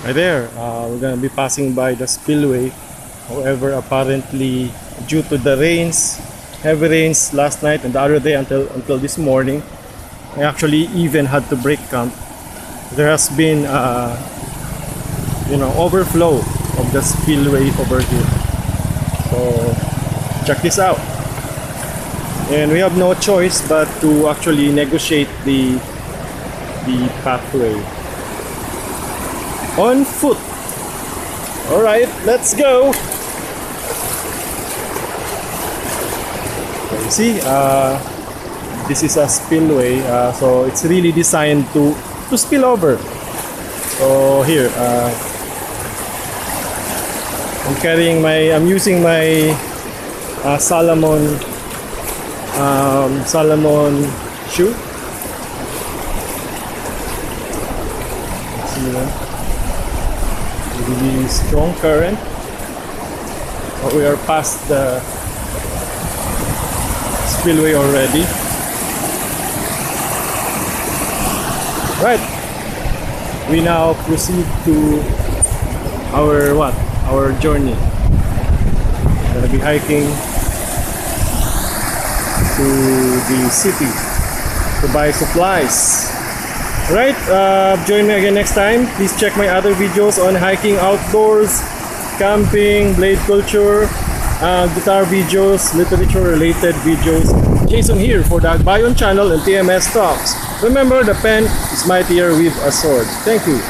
Right there, we're gonna be passing by the spillway. However, apparently due to the rains, heavy rains last night and the other day until this morning, I actually even had to break camp. There has been overflow of the spillway over here. So check this out. And we have no choice but to actually negotiate the pathway on foot. All right, let's go. You see, this is a spillway, so it's really designed to spill over. So here, I'm using my Salomon shoe. See that? Really strong current. But we are past the spillway already. Right. We now proceed to our journey. We're gonna be hiking to the city to buy supplies. Right, join me again next time. Please check my other videos on hiking outdoors, camping, blade culture, guitar videos, literature related videos. Jason here for the Agbayon channel and TMS Talks. Remember, the pen is mightier with a sword. Thank you.